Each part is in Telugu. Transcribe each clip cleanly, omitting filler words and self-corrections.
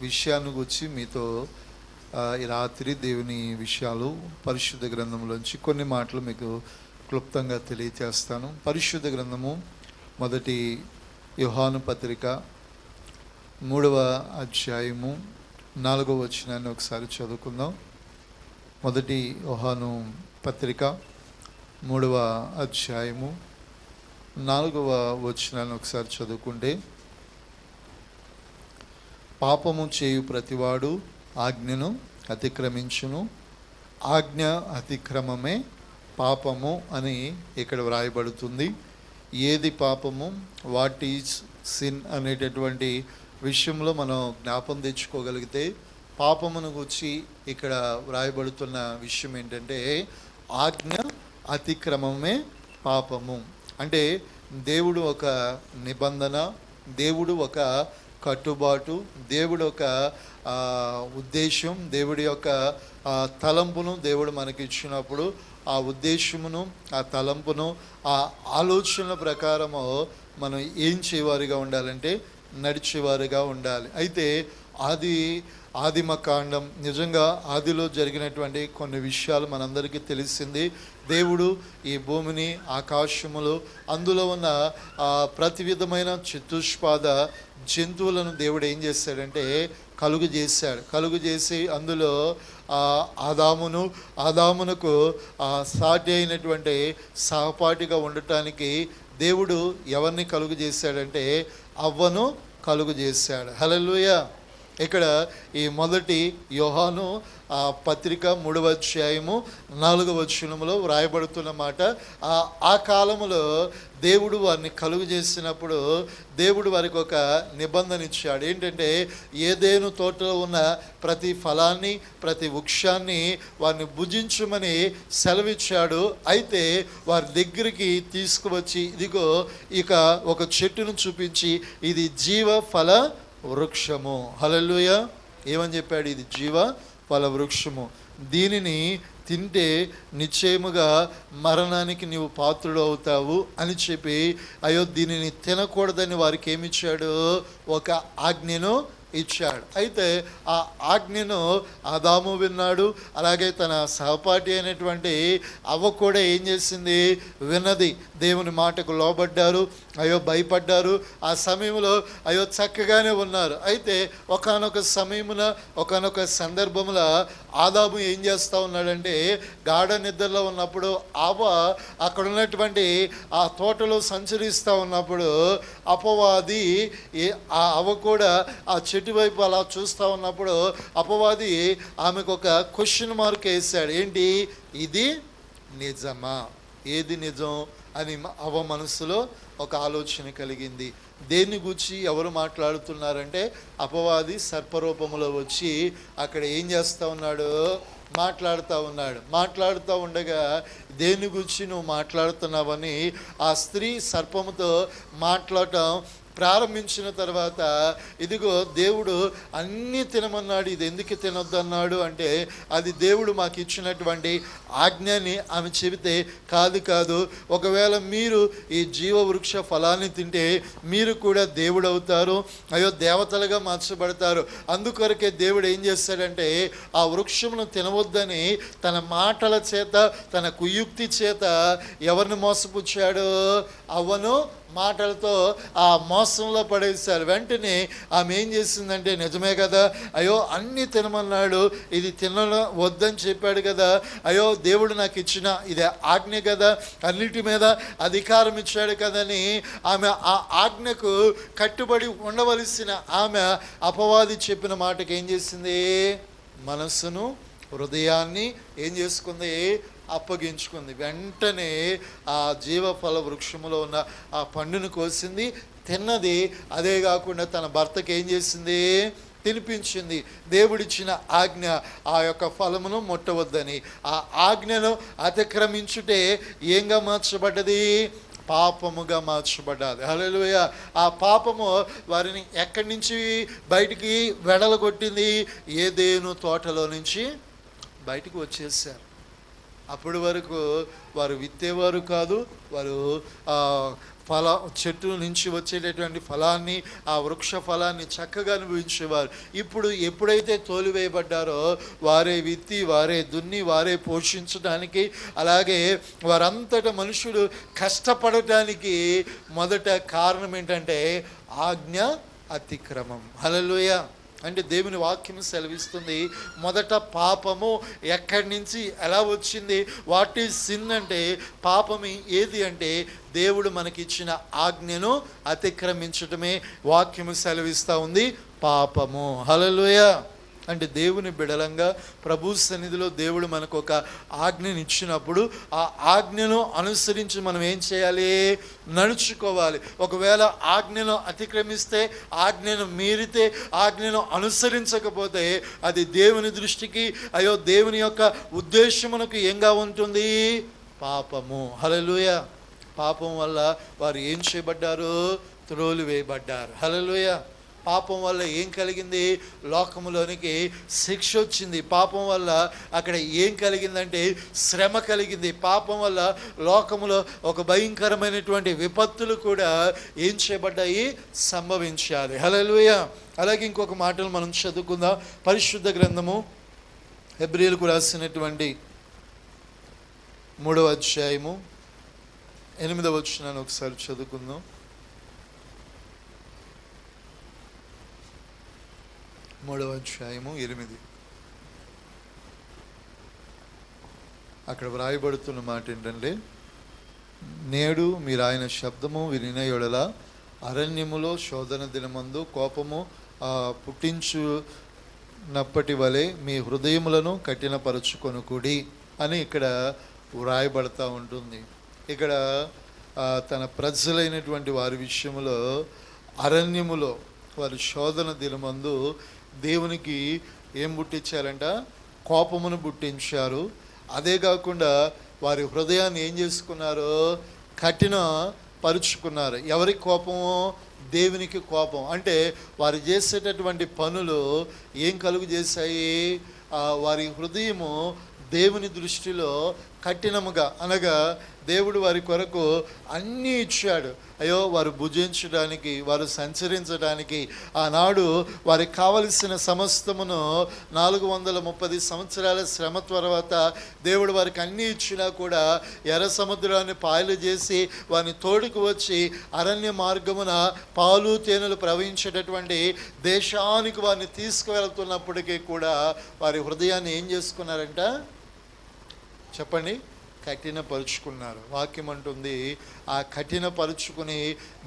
విషయాన్ని గురించి మీతో ఈ రాత్రి దేవుని విషయాలు పరిశుద్ధ గ్రంథంలోంచి కొన్ని మాటలు మీకు క్లుప్తంగా తెలియచేస్తాను. పరిశుద్ధ గ్రంథము మొదటి యోహాను పత్రిక 3వ అధ్యాయము 4వ వచనాన్ని ఒకసారి చదువుకుందాం. మొదటి యోహాను పత్రిక 3వ అధ్యాయము 4వ వచనాన్ని ఒకసారి చదువుకుంటే, పాపము చేయు ప్రతివాడు ఆజ్ఞను అతిక్రమించును, ఆజ్ఞ అతిక్రమమే పాపము అని ఇక్కడ వ్రాయబడుతుంది. ఏది పాపము, వాట్ ఈజ్ సిన్ అనేటటువంటి విషయంలో మనం జ్ఞాపం తెచ్చుకోగలిగితే, పాపమును గురించి ఇక్కడ వ్రాయబడుతున్న విషయం ఏంటంటే ఆజ్ఞ అతిక్రమమే పాపము. అంటే దేవుడు ఒక నిబంధన, దేవుడు ఒక కట్టుబాటు, దేవుడు ఒక ఉద్దేశం, దేవుడి యొక్క తలంపును దేవుడు మనకి ఇచ్చినప్పుడు ఆ ఉద్దేశమును, ఆ తలంపును, ఆ ఆలోచనల ప్రకారము మనం ఏం చేయవారిగా ఉండాలంటే నడిచేవారుగా ఉండాలి. అయితే ఆదిమ కాండం, నిజంగా ఆదిలో జరిగినటువంటి కొన్ని విషయాలు మనందరికీ తెలిసింది. దేవుడు ఈ భూమిని, ఆకాశములు, అందులో ఉన్న ప్రతి విధమైన చతుష్పాద జంతువులను దేవుడు ఏం చేశాడంటే కలుగు చేసి అందులో ఆదామునకు సాటి అయినటువంటి సహపాఠిగా ఉండటానికి దేవుడు ఎవరిని కలుగు చేశాడంటే అవ్వను కలుగు చేశాడు. హల్లెలూయా. ఇక్కడ ఈ మొదటి యోహాను పత్రిక 3వ అధ్యాయము 4వ వచనంలో వ్రాయబడుతున్న మాట, ఆ కాలంలో దేవుడు వారిని కలుగు చేసినప్పుడు దేవుడు వారికి ఒక నిబంధన ఇచ్చాడు. ఏంటంటే ఏదేను తోటలో ఉన్న ప్రతి ఫలాన్ని, ప్రతి వృక్షాన్ని వారిని భుజించమని సెలవిచ్చాడు. అయితే వారి దగ్గరికి తీసుకువచ్చి ఇదిగో ఇక ఒక చెట్టును చూపించి ఇది జీవ ఫల వృక్షము. హల్లెలూయా. ఏమని చెప్పాడు? ఇది జీవ ఫల వృక్షము, దీనిని తింటే నిశ్చయముగా మరణానికి నీవు పాత్రుడు అవుతావు అని చెప్పి, అయ్యో దీనిని తినకూడదని వారికి ఏమిచ్చాడు? ఒక ఆజ్ఞను ఇచ్చాడు. అయితే ఆ ఆజ్ఞను ఆదాము విన్నాడు, అలాగే తన సహపాఠి అయినటువంటి అవ్వ కూడా ఏం చేసింది? విన్నది. దేవుని మాటకు లోబడ్డారు, అయ్యో భయపడ్డారు. ఆ సమయంలో అయ్యో చక్కగానే ఉన్నారు. అయితే ఒకానొక సమయమున, ఒకానొక సందర్భమున ఆదాము ఏం చేస్తూ ఉన్నాడంటే గాఢ నిద్రలో ఉన్నప్పుడు అవ్వ అక్కడ ఉన్నటువంటి ఆ తోటలో సంచరిస్తూ ఉన్నప్పుడు అపవాది ఆ అవ్వ కూడా ఆ చెట్టు వైపు అలా చూస్తూ ఉన్నప్పుడు అపవాది ఆమెకు ఒక క్వశ్చన్ మార్క్ వేశాడు. ఏంటి? ఇది నిజమా? ఏది నిజం అని అవ్వ మనసులో ఒక ఆలోచన కలిగింది. దేన్ని గురించి ఎవరు మాట్లాడుతున్నారంటే అపవాది సర్పరూపంలో వచ్చి అక్కడ ఏం చేస్తూ ఉన్నాడు? మాట్లాడుతూ ఉండగా దేని గురించి నువ్వు మాట్లాడుతున్నావని ఆ స్త్రీ సర్పముతో మాట్లాడటం ప్రారంభించిన తర్వాత, ఇదిగో దేవుడు అన్నీ తినమన్నాడు, ఇది ఎందుకు తినొద్దు అన్నాడు అంటే అది దేవుడు మాకు ఇచ్చినటువంటి ఆజ్ఞని ఆమె చెబితే, కాదు ఒకవేళ మీరు ఈ జీవవృక్ష ఫలాన్ని తింటే మీరు కూడా దేవుడు అవుతారు, అయ్యో దేవతలుగా మార్చబడతారు. అందుకొరకే దేవుడు ఏం చేస్తాడంటే ఆ వృక్షమును తినవద్దని తన మాటల చేత, తన కుయుక్తి చేత ఎవరిని మోసపుచ్చాడు? అవ్వను మాటలతో ఆ మోసంలో పడేశారు. వెంటనే ఆమె ఏం చేసిందంటే, నిజమే కదా, అయ్యో అన్నీ తినమన్నాడు, ఇది వద్దని చెప్పాడు కదా, అయ్యో దేవుడు నాకు ఇచ్చిన ఇది ఆజ్ఞ కదా, అన్నిటి మీద అధికారం ఇచ్చాడు కదని ఆమె ఆ ఆజ్ఞకు కట్టుబడి ఉండవలసిన ఆమె అపవాది చెప్పిన మాటకి ఏం చేసింది? మనస్సును, హృదయాన్ని ఏం చేసుకుంది? అప్పగించుకుంది. వెంటనే ఆ జీవఫల వృక్షములో ఉన్న ఆ పండును కోసింది, తిన్నది. అదే కాకుండా తన భర్తకి ఏం చేసింది? తినిపించింది. దేవుడిచ్చిన ఆజ్ఞ ఆ యొక్క ఫలమును ముట్టవద్దని. ఆ ఆజ్ఞను అతిక్రమించుటే ఏంగా మార్చబడ్డది? పాపముగా మార్చబడ్డాది. హల్లెలూయా. ఆ పాపము వారిని ఎక్కడి నుంచి బయటికి వెడలగొట్టింది? ఏదేను తోటలో నుంచి బయటికి వచ్చేసారు. అప్పటి వరకు వారు విత్తేవారు కాదు, వారు చెట్టు నుంచి వచ్చేటటువంటి ఫలాన్ని, ఆ వృక్ష ఫలాన్ని చక్కగా అనుభవించేవారు. ఇప్పుడు ఎప్పుడైతే తోలివేయబడ్డారో వారే విత్తి, వారే దున్ని, వారే పోషించడానికి, అలాగే వారంతటా మనుషులు కష్టపడటానికి మొదట కారణం ఏంటంటే ఆజ్ఞ అతిక్రమం. హల్లెలూయా. అంటే దేవుని వాక్యం సెలవిస్తుంది, మొదట పాపము ఎక్కడి నుంచి ఎలా వచ్చింది, వాట్ ఈజ్ సిన్ అంటే పాపం ఏది అంటే దేవుడు మనకిచ్చిన ఆజ్ఞను అతిక్రమించటమే వాక్యము సెలవిస్తూ ఉంది పాపము. హల్లెలూయా. అంటే దేవుని బిడలంగా ప్రభు సన్నిధిలో దేవుడు మనకు ఒక ఆజ్ఞను ఇచ్చినప్పుడు ఆ ఆజ్ఞను అనుసరించి మనం ఏం చేయాలి, నడుచుకోవాలి. ఒకవేళ ఆజ్ఞను అతిక్రమిస్తే, ఆజ్ఞను మీరితే, ఆజ్ఞను అనుసరించకపోతే అది దేవుని దృష్టికి అయ్యో దేవుని యొక్క ఉద్దేశమునకు ఏంగా ఉంటుంది, పాపము. హల్లెలూయా. పాపం వల్ల వారు ఏం చేయబడ్డారు, త్రోలివేయబడ్డారు. హల్లెలూయా. పాపం వల్ల ఏం కలిగింది, లోకములోనికి శిక్ష వచ్చింది. పాపం వల్ల అక్కడ ఏం కలిగిందంటే శ్రమ కలిగింది. పాపం వల్ల లోకములో ఒక భయంకరమైనటువంటి విపత్తులు కూడా ఏం చేయబడ్డాయి, సంభవించాలి. హల్లెలూయా. అలాగే ఇంకొక మాటలు మనం చదువుకుందాం. పరిశుద్ధ గ్రంథము హెబ్రీయులకు రాసినటువంటి 3వ అధ్యాయము 8వ వచనాన్ని ఒకసారి చదువుకుందాం. 3వ అధ్యాయము 8. అక్కడ వ్రాయబడుతున్న మాట ఏంటంటే, నేడు మీరు ఆయన శబ్దము వినిన యెడల అరణ్యములో శోధన దినమందు కోపము పుట్టించునప్పటి వలె మీ హృదయములను కఠినపరచుకొనుకుడి అని ఇక్కడ వ్రాయబడతా ఉంటుంది. ఇక్కడ తన ప్రజలైనటువంటి వారి విషయంలో అరణ్యములో వారి శోధన దినమందు దేవునికి ఏం పుట్టించారంట, కోపమును పుట్టించారు. అదే కాకుండా వారి హృదయాన్ని ఏం చేసుకున్నారు, కఠిన పరుచుకున్నారు. ఎవరికి కోపము, దేవునికి కోపం. అంటే వారు చేసేటటువంటి పనులు ఏం కలుగు చేశాయి, వారి హృదయము దేవుని దృష్టిలో కఠినముగా, అనగా దేవుడు వారి కొరకు అన్నీ ఇచ్చాడు. అయ్యో వారు భుజించడానికి, వారు సంచరించడానికి, ఆనాడు వారికి కావలసిన సమస్తమును 430 సంవత్సరాల శ్రమ తర్వాత దేవుడు వారికి అన్నీ ఇచ్చినా కూడా ఎర్ర సముద్రాన్ని పాయలు చేసి వారిని తోడుకు వచ్చి అరణ్య మార్గమున పాలు తేనెలు ప్రవహించేటటువంటి దేశానికి వారిని తీసుకువెళ్తున్నప్పటికీ కూడా వారి హృదయాన్ని ఏం చేసుకున్నారంట, చెప్పండి, కఠినపరుచుకున్నారు. వాక్యం అంటుంది ఆ కఠినపరుచుకుని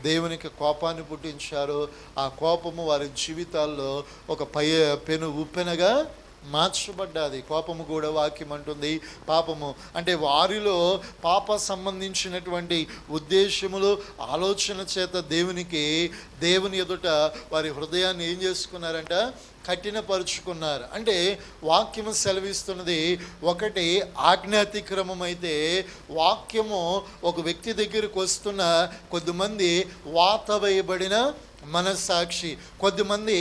దేవునికి కోపాన్ని పుట్టించారు. ఆ కోపము వారి జీవితాల్లో ఒక పెను ఉప్పెనగా మార్చబడ్డది. కోపము కూడా వాక్యం అంటుంది పాపము అంటే వారిలో పాప సంబంధించినటువంటి ఉద్దేశములు, ఆలోచన చేత దేవుని ఎదుట వారి హృదయాన్ని ఏం చేసుకున్నారంట, కఠినపరుచుకున్నారు. అంటే వాక్యము సెలవిస్తున్నది ఒకటి ఆజ్ఞాతిక్రమం అయితే, వాక్యము ఒక వ్యక్తి దగ్గరికి వస్తున్న కొద్దిమంది వాత వేయబడిన మనస్సాక్షి, కొద్దిమంది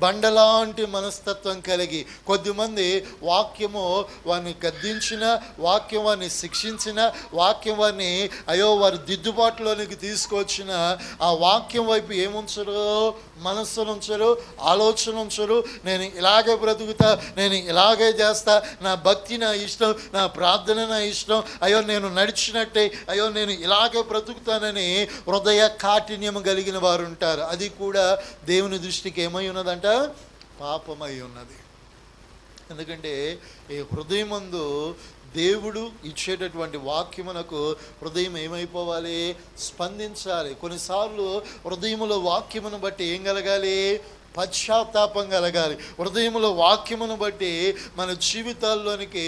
బండలాంటి మనస్తత్వం కలిగి, కొద్దిమంది వాక్యము వారిని గద్దించిన, వాక్యం వారిని శిక్షించిన, వాక్యం వారిని వారి దిద్దుబాటులోనికి తీసుకొచ్చిన ఆ వాక్యం వైపు ఏముంచరు, మనస్సును ఉంచరు, ఆలోచన ఉంచరు. నేను ఇలాగే బ్రతుకుతా, నేను ఇలాగే చేస్తా, నా భక్తి నా ఇష్టం, నా ప్రార్థన నా ఇష్టం, నేను నడిచినట్టే, నేను ఇలాగే బ్రతుకుతానని హృదయ కాఠిన్యం కలిగిన వారు ఉంటారు. అది కూడా దేవుని దృష్టికి ఏమై ఉన్నదంట, పాపమై ఉన్నది. ఎందుకంటే ఈ హృదయమందు దేవుడు ఇచ్చేటటువంటి వాక్యమునకు హృదయం ఏమైపోవాలి, స్పందించాలి. కొన్నిసార్లు హృదయములో వాక్యమును బట్టి ఏం కలగాలి, పశ్చాత్తాపం కలగాలి. హృదయంలో వాక్యమును బట్టి మన జీవితాల్లోనికి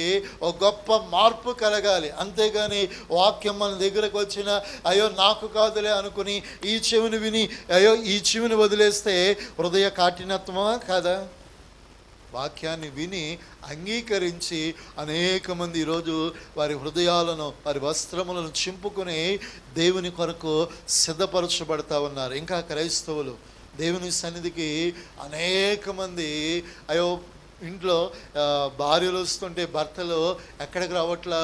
ఒక గొప్ప మార్పు కలగాలి. అంతేగాని వాక్యం మన దగ్గరకు వచ్చిన నాకు కాదులే అనుకుని ఈ చెవిని విని ఈ చెవిని వదిలేస్తే హృదయ కాఠినత్వమా కాదా? వాక్యాన్ని విని అంగీకరించి అనేక మంది ఈరోజు వారి హృదయాలను, వారి వస్త్రములను చింపుకొని దేవుని కొరకు సిద్ధపరచబడతా ఉన్నారు. ఇంకా క్రైస్తవులు దేవుని సన్నిధికి అనేక మంది ఇంట్లో భార్యలు వస్తుంటే భర్తలు ఎక్కడికి రావట్లా,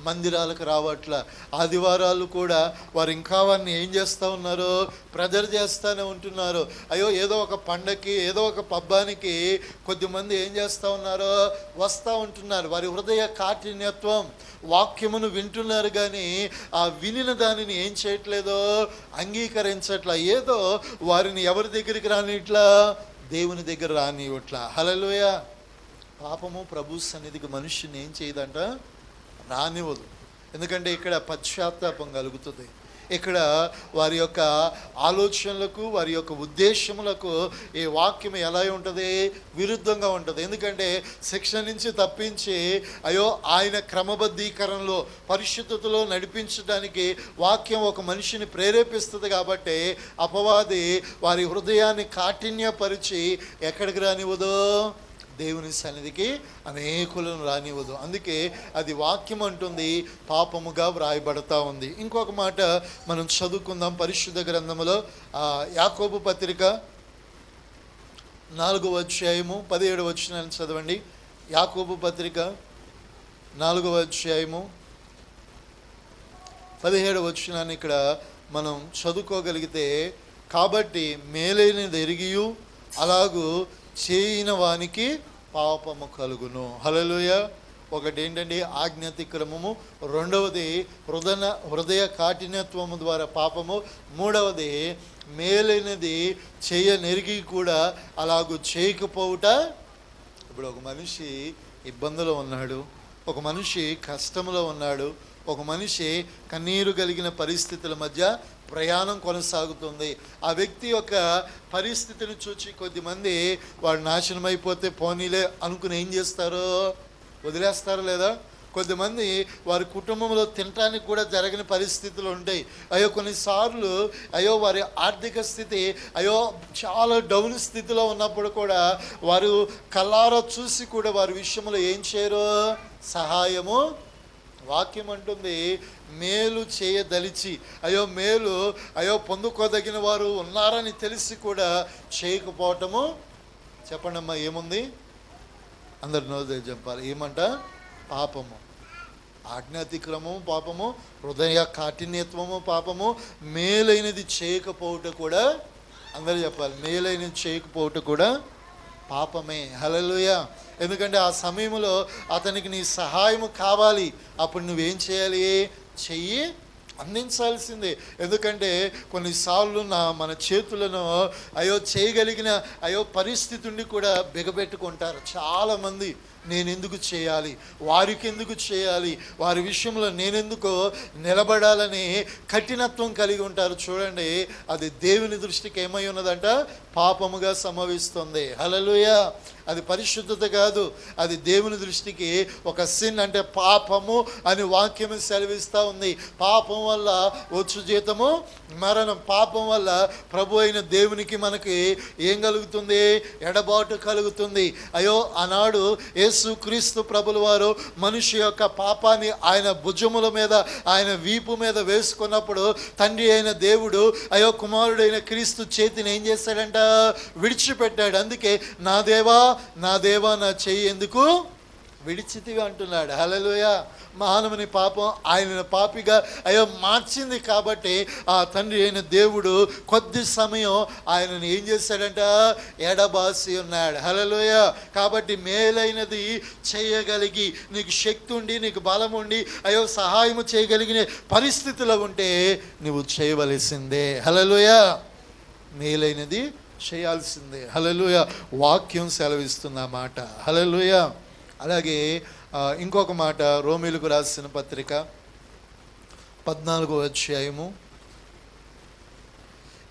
మందిరాలకు రావట్ల. ఆదివారాలు కూడా వారు ఇంకా వారిని ఏం చేస్తూ ఉన్నారు, ప్రెజర్ చేస్తూనే ఉంటున్నారు. అయ్యో ఏదో ఒక పండగకి ఏదో ఒక పబ్బానికి కొద్దిమంది ఏం చేస్తూ ఉన్నారో వస్తూ ఉంటున్నారు. వారి హృదయ కాఠిన్యత్వం, వాక్యమును వింటున్నారు కానీ ఆ వినిన దానిని ఏం చేయట్లేదో, అంగీకరించట్లా. ఏదో వారిని ఎవరి దగ్గరికి రానిట్లా, దేవుని దగ్గర రానివ్వట్లా. హల్లెలూయా. పాపము ప్రభు సన్నిధికి మనుష్యుని ఏం చేయదంట, రానివ్వదు. ఎందుకంటే ఇక్కడ పశ్చాత్తాపం కలుగుతుంది. ఇక్కడ వారి యొక్క ఆలోచనలకు, వారి యొక్క ఉద్దేశములకు ఈ వాక్యం ఎలా ఉంటుంది, విరుద్ధంగా ఉంటుంది. ఎందుకంటే శిక్ష నుంచి తప్పించి అయ్యో ఆయన క్రమబద్ధీకరణలో, పరిశుద్ధతలో నడిపించడానికి వాక్యం ఒక మనిషిని ప్రేరేపిస్తుంది. కాబట్టి అపవాది వారి హృదయాన్ని కాఠిన్యపరిచి ఎక్కడికి రానివ్వదు, దేవుని సన్నిధికి అనేకులను రానివ్వదు. అందుకే అది వాక్యం అంటుంది పాపముగా వ్రాయబడతా ఉంది. ఇంకొక మాట మనం చదువుకుందాం పరిశుద్ధ గ్రంథములో, యాకోబు పత్రిక 4వ అధ్యాయము 17వ వచనాన్ని చదవండి. యాకోబు పత్రిక 4వ అధ్యాయము 17వ వచనాన్ని ఇక్కడ మనం చదువుకోగలిగితే, కాబట్టి మేలైనది ఎరిగియు అలాగూ చేయని వానికి పాపము కలుగును. హల్లెలూయా. ఒకటి ఏంటంటే ఆజ్ఞాతిక్రమము, రెండవది హృదయ కాఠిన్యత్వము ద్వారా పాపము, మూడవది మేలైనది చేయనెరిగి కూడా అలాగూ చేయకపోవుట. ఇప్పుడు ఒక మనిషి ఇబ్బందులో ఉన్నాడు, ఒక మనిషి కష్టంలో ఉన్నాడు, ఒక మనిషి కన్నీరు కలిగిన పరిస్థితుల మధ్య ప్రయాణం కొనసాగుతుంది. ఆ వ్యక్తి యొక్క పరిస్థితిని చూచి కొద్దిమంది వాడు నాశనం అయిపోతే పోనీలే అనుకుని ఏం చేస్తారు, వదిలేస్తారు. లేదా కొద్దిమంది వారి కుటుంబంలో తినటానికి కూడా జరగని పరిస్థితులు ఉంటాయి. అయ్యో కొన్నిసార్లు అయ్యో వారి ఆర్థిక స్థితి అయ్యో చాలా డౌన్ స్థితిలో ఉన్నప్పుడు కూడా వారు కళ్ళారా చూసి కూడా వారి విషయంలో ఏం చేయరు, సహాయము. వాక్యం అంటుంది మేలు చేయదలిచి అయ్యో పొందుకోదగిన వారు ఉన్నారని తెలిసి కూడా చేయకపోవటము. చెప్పండి అమ్మా, ఏముంది? అందరు నోదే చెప్పాలి. ఏమంట? పాపము. ఆజ్ఞాతిక్రమము పాపము, హృదయ కాఠిన్యత్వము పాపము, మేలైనది చేయకపోవట కూడా, అందరూ చెప్పాలి, మేలైనది చేయకపోవట కూడా పాపమే. హల్లెలూయా. ఎందుకంటే ఆ సమయంలో అతనికి నీ సహాయము కావాలి. అప్పుడు నువ్వేం చేయాలి, చెయ్యి అందించాల్సిందే. ఎందుకంటే కొన్నిసార్లు మన చేతులను చేయగలిగిన పరిస్థితి ఉండి కూడా బిగబెట్టుకుంటారు చాలామంది. నేనెందుకు చేయాలి, వారికి ఎందుకు చేయాలి, వారి విషయంలో నేనెందుకు నిలబడాలని కఠినత్వం కలిగి ఉంటారు. చూడండి, అది దేవుని దృష్టికి ఏమై ఉన్నదంట, పాపముగా సంభవిస్తుంది. హల్లెలూయా. అది పరిశుద్ధత కాదు, అది దేవుని దృష్టికి ఒక సిన్, అంటే పాపము అని వాక్యం సెలవిస్తూ ఉంది. పాపం వల్ల వచ్చు జీతము మరణం. పాపం వల్ల ప్రభు అయిన దేవునికి మనకి ఏం కలుగుతుంది, ఎడబాటు కలుగుతుంది. ఆనాడు యేసు క్రీస్తు ప్రభుల వారు మనిషి యొక్క పాపాన్ని ఆయన భుజముల మీద, ఆయన వీపు మీద వేసుకున్నప్పుడు తండ్రి అయిన దేవుడు కుమారుడైన క్రీస్తు చేతిని ఏం చేశాడంట, విడిచిపెట్టాడు. అందుకే నా దేవా నా దేవా నా చెయ్యి ఎందుకు విడిచితివి అంటున్నాడు. హల్లెలూయా. మానవుని పాపం ఆయన పాపిగా మార్చింది. కాబట్టి ఆ తండ్రి అయిన దేవుడు కొద్ది సమయం ఆయనను ఏం చేశాడంట, ఎడబాసి ఉన్నాడు. హల్లెలూయా. కాబట్టి మేలైనది చేయగలిగి నీకు శక్తి ఉండి, నీకు బలం ఉండి సహాయం చేయగలిగిన పరిస్థితిలో ఉంటే నువ్వు చేయవలసిందే. హల్లెలూయా. మేలైనది చేయాల్సిందే. హల్లెలూయా. వాక్యం సెలవిస్తున్న మాట. హల్లెలూయా. అలాగే ఇంకొక మాట, రోమీలకు రాసిన పత్రిక 14వ అధ్యాయము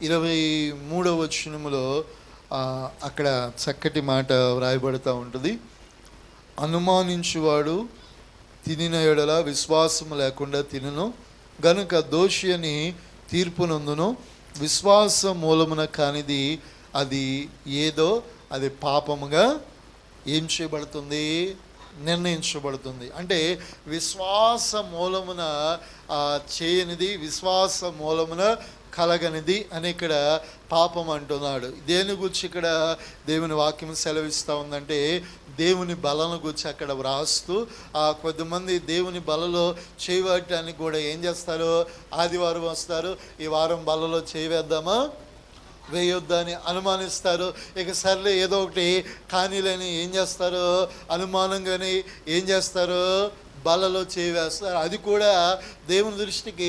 23వ వచనములో అక్కడ చక్కటి మాట వ్రాయబడుతూ ఉంటుంది. అనుమానించువాడు తినిన ఎడల విశ్వాసము లేకుండా తినను గనుక దోషి అని తీర్పునందును, విశ్వాస మూలమున కానిది అది ఏదో అది పాపముగా ఏం చేయబడుతుంది, నిర్ణయించబడుతుంది. అంటే విశ్వాస మూలమున చేయనిది, విశ్వాస మూలమున కలగనిది అని ఇక్కడ పాపం అంటున్నాడు. దేని గురించి ఇక్కడ దేవుని వాక్యం సెలవిస్తూ ఉందంటే దేవుని బలను గురించి అక్కడ వ్రాస్తూ కొద్దిమంది దేవుని బలలో చేయడానికి కూడా ఏం చేస్తారు, ఆదివారం వస్తారు, ఈ వారం బలలో చేయవేద్దామా వేయొద్దా అని అనుమానిస్తారు. ఇక సర్లే ఏదో ఒకటి కానీలని ఏం చేస్తారు, అనుమానంగానే ఏం చేస్తారు, బలలో చేవేస్తారు. అది కూడా దేవుని దృష్టికి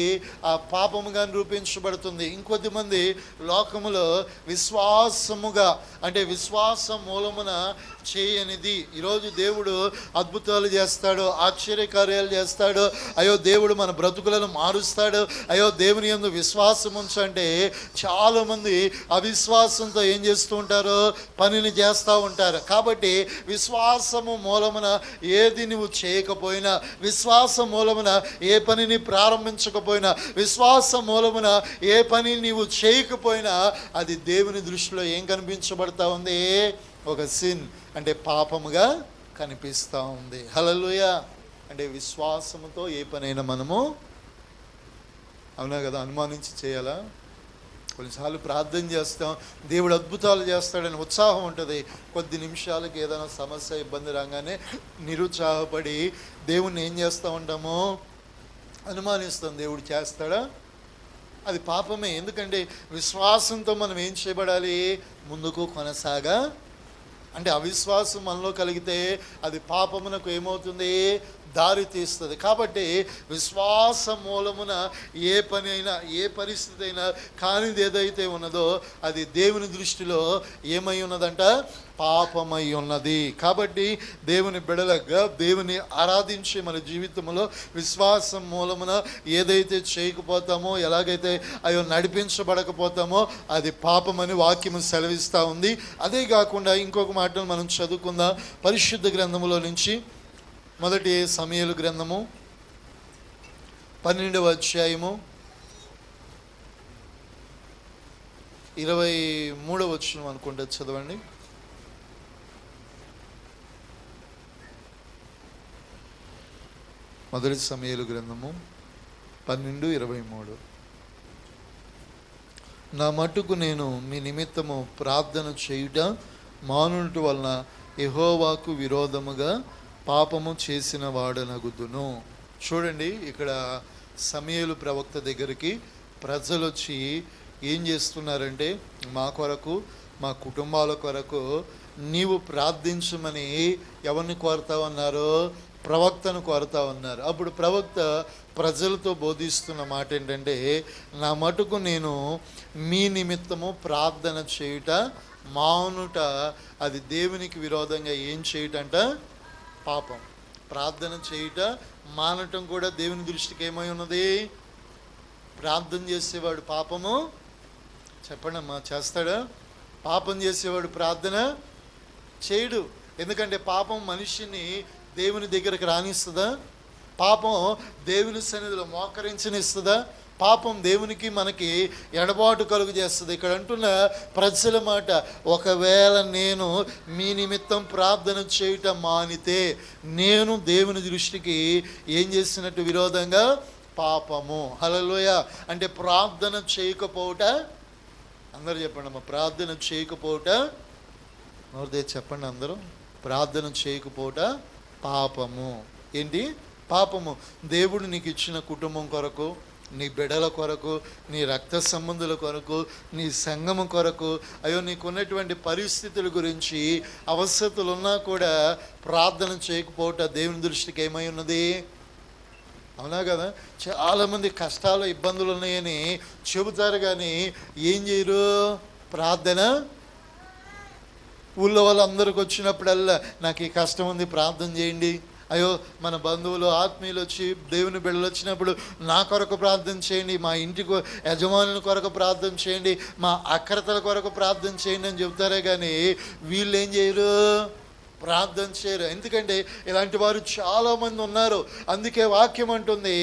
ఆ పాపముగా నిరూపించబడుతుంది. ఇంకొద్దిమంది లోకములో విశ్వాసముగా అంటే విశ్వాసం మూలమున చేయనిది. ఈరోజు దేవుడు అద్భుతాలు చేస్తాడు, ఆశ్చర్యకార్యాలు చేస్తాడు, అయ్యో దేవుడు మన బ్రతుకులను మారుస్తాడు, అయ్యో దేవుని యందు విశ్వాసం ఉంచంటే చాలామంది అవిశ్వాసంతో ఏం చేస్తూ ఉంటారు, పనిని చేస్తూ ఉంటారు. కాబట్టి విశ్వాసము మూలమున ఏది నువ్వు చేయకపోయినా, విశ్వాసం మూలమున ఏ పనిని ప్రారంభించకపోయినా, విశ్వాసం మూలమున ఏ పని నీవు చేయకపోయినా అది దేవుని దృష్టిలో ఏం కనిపించబడతా ఉంది, ఒక సిన్ అంటే పాపముగా కనిపిస్తూ ఉంది. హల్లెలూయా. అంటే విశ్వాసముతో ఏ పనైనా మనము, అవునా కదా, అనుమానించి చేయాలా? కొన్నిసార్లు ప్రార్థన చేస్తాం, దేవుడు అద్భుతాలు చేస్తాడని ఉత్సాహం ఉంటుంది. కొద్ది నిమిషాలకి ఏదైనా సమస్య ఇబ్బంది రాగానే నిరుత్సాహపడి దేవుణ్ణి ఏం చేస్తూ ఉంటాము, అనుమానిస్తాం. దేవుడు చేస్తాడా? అది పాపమే. ఎందుకంటే విశ్వాసంతో మనం ఏం చేయబడాలి, ముందుకు కొనసాగా. అంటే అవిశ్వాసం మనలో కలిగితే అది పాపమునకు ఏమవుతుంది, దారి తీస్తుంది. కాబట్టి విశ్వాస మూలమున ఏ పని అయినా, ఏ పరిస్థితి అయినా కానిది ఏదైతే ఉన్నదో అది దేవుని దృష్టిలో ఏమై ఉన్నదంట, పాపమై ఉన్నది. కాబట్టి దేవుని బిడలగా దేవుని ఆరాధించే మన జీవితంలో విశ్వాసం మూలమున ఏదైతే చేయకపోతామో, ఎలాగైతే అయ్యో నడిపించబడకపోతామో అది పాపమని వాక్యము సెలవిస్తూ ఉంది. అదే కాకుండా ఇంకొక మాటను మనం చదువుకుందాం పరిశుద్ధ గ్రంథములో నుంచి. మొదటి సమూయేలు గ్రంథము 12వ అధ్యాయము 23వ వచనం అనుకుంటే చదవండి. మొదటి సమూయేలు గ్రంథము 12:23. నా మట్టుకు నేను మీ నిమిత్తము ప్రార్థన చేయుట మానుట వలన యెహోవాకు విరోధముగా పాపము చేసిన వాడనగుదును. చూడండి, ఇక్కడ సమూయేలు ప్రవక్త దగ్గరికి ప్రజలు వచ్చి ఏం చేస్తున్నారంటే, మా కొరకు, మా కుటుంబాల కొరకు నీవు ప్రార్థించమని ఎవరిని కోరుతా ఉన్నారు, ప్రవక్తను కోరుతా ఉన్నారు. అప్పుడు ప్రవక్త ప్రజలతో బోధిస్తున్న మాట ఏంటంటే, నా మటుకు నేను మీ నిమిత్తము ప్రార్థన చేయుట మానుట అది దేవునికి విరోధంగా ఏం చేయుటంట, పాపం. ప్రార్థన చేయుట మానటం కూడా దేవుని దృష్టికి ఏమై ఉన్నది, ప్రార్థన చేసేవాడు పాపము చెప్పండి అమ్మా చేస్తాడా? పాపం చేసేవాడు ప్రార్థన చేయడు. ఎందుకంటే పాపం మనిషిని దేవుని దగ్గరకు రానిస్తుందా? పాపం దేవుని సన్నిధిలో మోకరించనిస్తుందా? పాపం దేవునికి మనకి ఎడబాటు కలుగు చేస్తుంది. ఇక్కడ అంటున్న ప్రజల మాట, ఒకవేళ నేను మీ నిమిత్తం ప్రార్థన చేయటం మానితే నేను దేవుని దృష్టికి ఏం చేసినట్టు, విరోధంగా పాపము. హల్లెలూయా. అంటే ప్రార్థన చేయకపోవట, అందరూ చెప్పండి అమ్మా, ప్రార్థన చేయకపోవట, నోరుదే చెప్పండి అందరూ, ప్రార్థన చేయకపోవట పాపము. ఏంటి పాపము? దేవుడు నీకు ఇచ్చిన కుటుంబం కొరకు, నీ బిడ్డల కొరకు, నీ రక్త సంబంధుల కొరకు, నీ సంఘము కొరకు, అయ్యో నీకున్నటువంటి పరిస్థితుల గురించి అవసరతలు ఉన్నా కూడా ప్రార్థన చేయకపోవట దేవుని దృష్టికి ఏమై ఉన్నది, అవునా కదా? చాలామంది కష్టాలు ఇబ్బందులు ఉన్నాయని చెబుతారు కానీ ఏం చేయరు, ప్రార్థన. ఊళ్ళో వాళ్ళందరికి వచ్చినప్పుడల్లా నాకు ఈ కష్టం ఉంది ప్రార్థన చేయండి, అయ్యో మన బంధువులు ఆత్మీయులు వచ్చి దేవుని బిడ్డలు వచ్చినప్పుడు నా కొరకు ప్రార్థన చేయండి, మా ఇంటికి యజమానుల కొరకు ప్రార్థన చేయండి, మా అక్రతల కొరకు ప్రార్థన చేయండి అని చెబుతారే కానీ వీళ్ళు ఏం చేయరు, ప్రార్థన చేయరు. ఎందుకంటే ఇలాంటి వారు చాలామంది ఉన్నారు. అందుకే వాక్యం అంటుంది,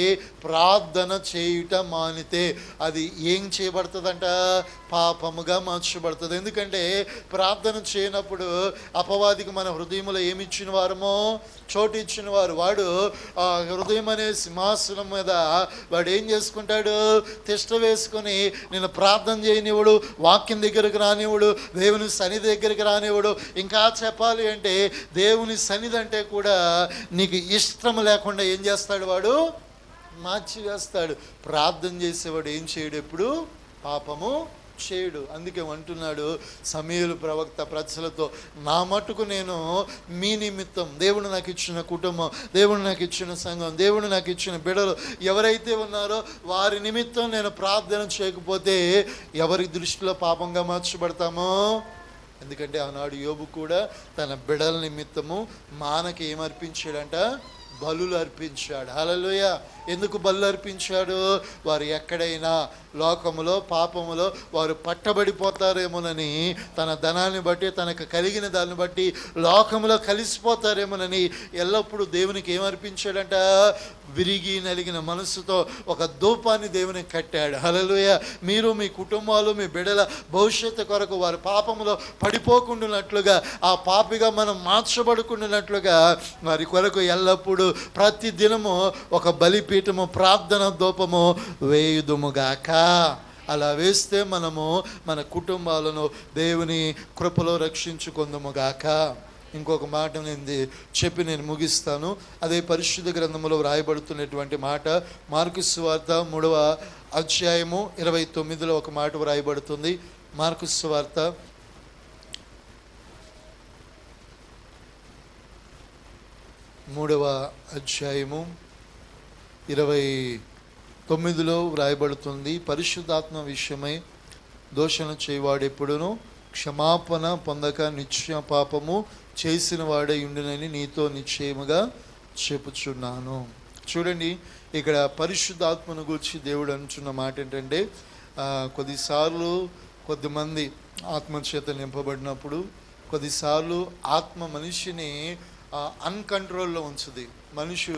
ప్రార్థన చేయుట మానితే అది ఏం చేయబడుతుందంట? పాపముగా మార్చబడుతుంది. ఎందుకంటే ప్రార్థన చేయనప్పుడు అపవాదికి మన హృదయంలో ఏమి ఇచ్చిన వారమో చోటు ఇచ్చిన వారు. వాడు ఆ హృదయం అనే సింహాసనం మీద వాడు ఏం చేసుకుంటాడు? తిష్ట వేసుకొని నేను ప్రార్థన చేయనివ్వడు, వాక్యం దగ్గరకు రానివ్వడు, దేవుని సన్నిధి దగ్గరికి రానివ్వడు. ఇంకా చెప్పాలి అంటే దేవుని సన్నిధి అంటే కూడా నీకు ఇష్టం లేకుండా ఏం చేస్తాడు? వాడు మార్చి వేస్తాడు. ప్రార్థన చేసేవాడు ఏం చేయడు? ఎప్పుడు పాపము చేయడు. అందుకే అంటున్నాడు సమూయేలు ప్రవక్త ప్రజలతో, నా మట్టుకు నేను మీ నిమిత్తం, దేవుడు నాకు ఇచ్చిన కుటుంబం, దేవుడు నాకు ఇచ్చిన సంఘం, దేవుడు నాకు ఇచ్చిన బిడ్డలు ఎవరైతే ఉన్నారో వారి నిమిత్తం నేను ప్రార్థన చేయకపోతే ఎవరి దృష్టిలో పాపంగా మార్చబడతామో. ఎందుకంటే ఆనాడు యోబు కూడా తన బిడ్డల నిమిత్తము మానకి ఏమర్పించాడంట? బలులు అర్పించాడు. హల్లెలూయా. ఎందుకు బలు అర్పించాడు? వారు ఎక్కడైనా లోకములో పాపములో వారు పట్టబడిపోతారేమోనని, తన ధనాన్ని బట్టి తనకు కలిగిన దాన్ని బట్టి లోకములో కలిసిపోతారేమోనని ఎల్లప్పుడూ దేవునికి ఏమర్పించాడంట? విరిగి నలిగిన మనసుతో ఒక ధూపాన్ని దేవునికి కట్టాడు. హల్లెలూయా. మీరు మీ కుటుంబాలు మీ బిడ్డల భవిష్యత్తు కొరకు వారి పాపములో పడిపోకుండానట్లుగా, ఆ పాపిగా మనం మార్చబడుకుంటున్నట్లుగా వారి కొరకు ఎల్లప్పుడూ ప్రతి దినము ఒక బలిపీఠము ప్రార్థన ధూపము వేయుదుముగాక. అలా వేస్తే మనము మన కుటుంబాలను దేవుని కృపలో రక్షించుకుందుముగాక. ఇంకొక మాట చెప్పి నేను ముగిస్తాను. అదే పరిశుద్ధ గ్రంథంలో వ్రాయబడుతున్నటువంటి మాట మార్కు సువార్త 3వ అధ్యాయము 29లో ఒక మాట వ్రాయబడుతుంది. మార్కు సువార్త 3వ అధ్యాయము 29లో వ్రాయబడుతుంది, పరిశుద్ధాత్మ విషయమై దోషణ చేయవాడెప్పుడును క్షమాపణ పొందక నిత్య పాపము చేసిన వాడే ఉండునని నీతో నిశ్చయముగా చెప్పుచున్నాను. చూడండి, ఇక్కడ పరిశుద్ధాత్మను గురించి దేవుడు అంటున్న మాట ఏంటంటే, కొద్దిసార్లు కొద్దిమంది ఆత్మచేత నింపబడినప్పుడు కొద్దిసార్లు ఆత్మ మనిషిని అన్కంట్రోల్లో ఉంచుది. మనిషి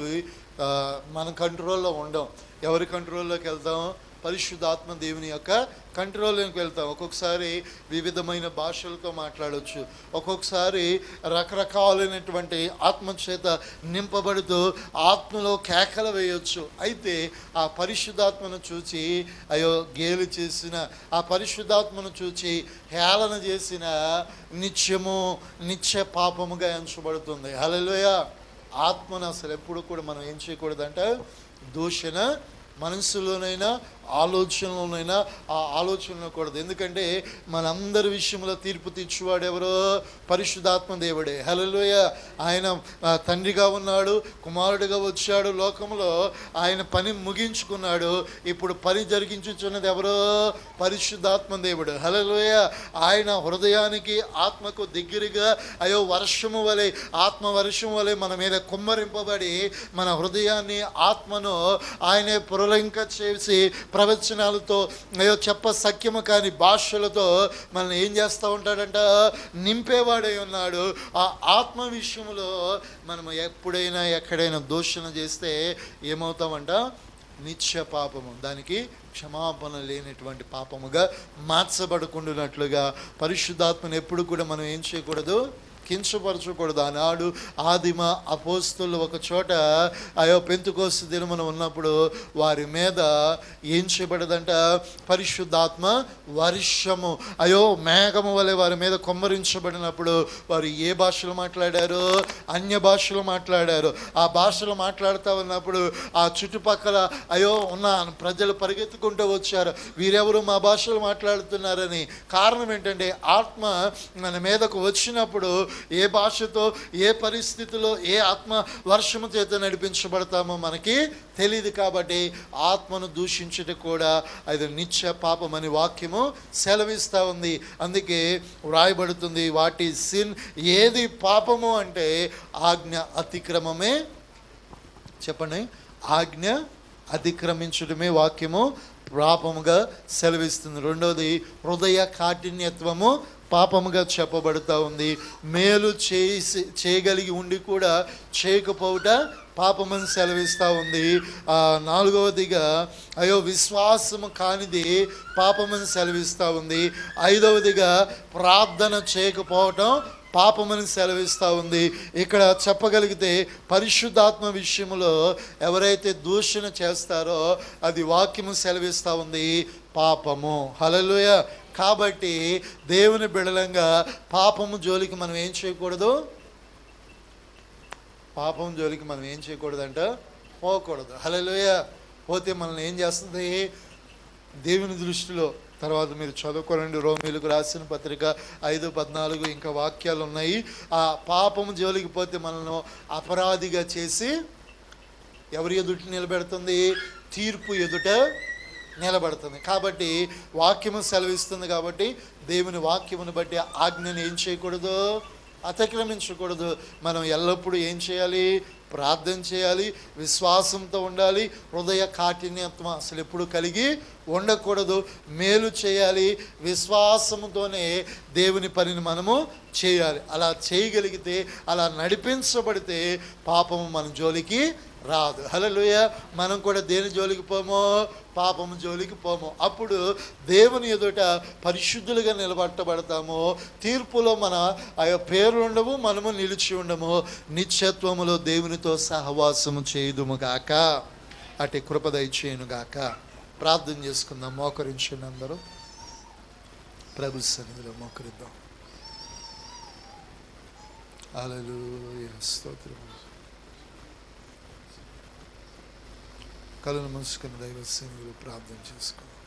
మన కంట్రోల్లో ఉండం. ఎవరి కంట్రోల్లోకి వెళ్తాం? పరిశుద్ధాత్మ దేవుని యొక్క కంట్రోల్లోకి వెళ్తాం. ఒక్కొక్కసారి వివిధమైన భాషలతో మాట్లాడవచ్చు, ఒక్కొక్కసారి రకరకాలైనటువంటి ఆత్మచేత నింపబడుతూ ఆత్మలో కేకలు వేయవచ్చు. అయితే ఆ పరిశుద్ధాత్మను చూచి అయ్యో గేలు చేసిన, ఆ పరిశుద్ధాత్మను చూచి హేళన చేసిన నిత్య పాపముగా ఎంచబడుతుంది. హల్లెలూయా. ఆత్మను అసలు ఎప్పుడు కూడా మనం ఏం చేయకూడదంటే దూషణ మనసులోనైనా ఆలోచనలోనైనా ఆ ఆలోచనలో కూడదు. ఎందుకంటే మనందరి విషయంలో తీర్పు తీర్చువాడు ఎవరో? పరిశుద్ధాత్మ దేవుడే. హల్లెలూయా. ఆయన తండ్రిగా ఉన్నాడు, కుమారుడిగా వచ్చాడు లోకంలో, ఆయన పని ముగించుకున్నాడు. ఇప్పుడు పని జరిగించుచున్నది ఎవరో? పరిశుద్ధాత్మ దేవుడు. హల్లెలూయా. ఆయన హృదయానికి ఆత్మకు దగ్గరగా అయ్యో వర్షము వలె, ఆత్మ వర్షం వలె మన మీద కుమ్మరింపబడి మన హృదయాన్ని ఆత్మను ఆయనే పురలింక చేసి ప్రవచనాలతో అయ్యో చెప్ప సఖ్యము కాని భాషలతో మనల్ని ఏం చేస్తూ ఉంటాడంట? నింపేవాడై ఉన్నాడు. ఆ ఆత్మ విషయంలో మనము ఎప్పుడైనా ఎక్కడైనా దూషణ చేస్తే ఏమవుతామంట? నిత్య పాపము, దానికి క్షమాపణ లేనటువంటి పాపముగా మార్చబడకుండానట్లుగా పరిశుద్ధాత్మను ఎప్పుడు కూడా మనం ఏం చేయకూడదు? కించపరచకూడదు. ఆనాడు ఆదిమ అపోస్తులు ఒక చోట అయో పెంతెకోస్తు దినమున ఉన్నప్పుడు వారి మీద ఏం చేయబడదంట? పరిశుద్ధాత్మ వర్షము అయో మేఘము వలె వారి మీద కొమ్మరించబడినప్పుడు వారు ఏ భాషలు మాట్లాడారు? అన్య భాషలు మాట్లాడారు. ఆ భాషలు మాట్లాడుతూ ఉన్నప్పుడు ఆ చుట్టుపక్కల అయో ఉన్న ప్రజలు పరిగెత్తుకుంటూ వచ్చారు, వీరెవరు మా భాషలు మాట్లాడుతున్నారని. కారణం ఏంటంటే ఆత్మ మన మీదకు వచ్చినప్పుడు ఏ భాషతో ఏ పరిస్థితిలో ఏ ఆత్మ వర్షము చేత నడిపించబడతామో మనకి తెలియదు. కాబట్టి ఆత్మను దూషించుట కూడా అది నిత్య పాపం అని వాక్యము సెలవిస్తూ ఉంది. అందుకే వ్రాయబడుతుంది, వాట్ ఈజ్ సిన్? ఏది పాపము అంటే ఆజ్ఞ అతిక్రమమే. చెప్పండి, ఆజ్ఞ అతిక్రమించడమే వాక్యము పాపముగా సెలవిస్తుంది. రెండవది హృదయ కాఠిన్యత్వము పాపముగా చెప్పబడుతూ ఉంది. మేలు చేయగలిగి ఉండి కూడా చేయకపోవుట పాపమని సెలవిస్తూ ఉంది. 4వదిగా అయ్యో విశ్వాసము కానిది పాపమని సెలవిస్తూ ఉంది. 5వదిగా ప్రార్థన చేయకపోవటం పాపమని సెలవిస్తూ ఉంది. ఇక్కడ చెప్పగలిగితే పరిశుద్ధాత్మ విషయంలో ఎవరైతే దూషణ చేస్తారో అది వాక్యము సెలవిస్తూ ఉంది పాపము. హల్లెలూయా. కాబట్టి దేవుని బిడలంగా పాపము జోలికి మనం ఏం చేయకూడదు? పాపం జోలికి మనం ఏం చేయకూడదంట? పోకూడదు. హల్లెలూయా. పోతే మనల్ని ఏం చేస్తుంది దేవుని దృష్టిలో? తర్వాత మీరు చదువుకోరండి, రోమీలకు రాసిన పత్రిక 5:14 ఇంకా వాక్యాలు ఉన్నాయి. ఆ పాపము జోలికి పోతే మనల్ని అపరాధిగా చేసి ఎవరి ఎదుట నిలబెడుతుంది? తీర్పు ఎదుట నిలబడుతుంది. కాబట్టి వాక్యము సెలవిస్తుంది. కాబట్టి దేవుని వాక్యమును బట్టి ఆజ్ఞను ఏం చేయకూడదు? అతిక్రమించకూడదు. మనం ఎల్లప్పుడూ ఏం చేయాలి? ప్రార్థన చేయాలి, విశ్వాసంతో ఉండాలి, హృదయ కాఠిన్యత్వం అసలు ఎప్పుడు కలిగి ఉండకూడదు. మేలు చేయాలి, విశ్వాసంతోనే దేవుని పనిని మనము చేయాలి. అలా చేయగలిగితే, అలా నడిపించబడితే పాపము మన జోలికి రాదు. హల్లెలూయా. మనం కూడా దేని జోలికి పోమో? పాపము జోలికి పోము. అప్పుడు దేవుని ఎదుట పరిశుద్ధులుగా నిలబట్టబడతాము. తీర్పులో మన పేర్లు ఉండవు, మనము నిలిచి ఉండము. నిత్యత్వములో దేవునితో సహవాసము చేయుదుము గాక. అటు కృప దయచేయును గాక. ప్రార్థన చేసుకుందాం. మోకరించండి అందరూ. ప్రభు సన్నిధిలో మోకరిద్దాం. హల్లెలూయా. స్తోత్రం. కళ్ళను మూసుకుని దైవ సన్నిధిలో ప్రార్థన చేసుకోండి.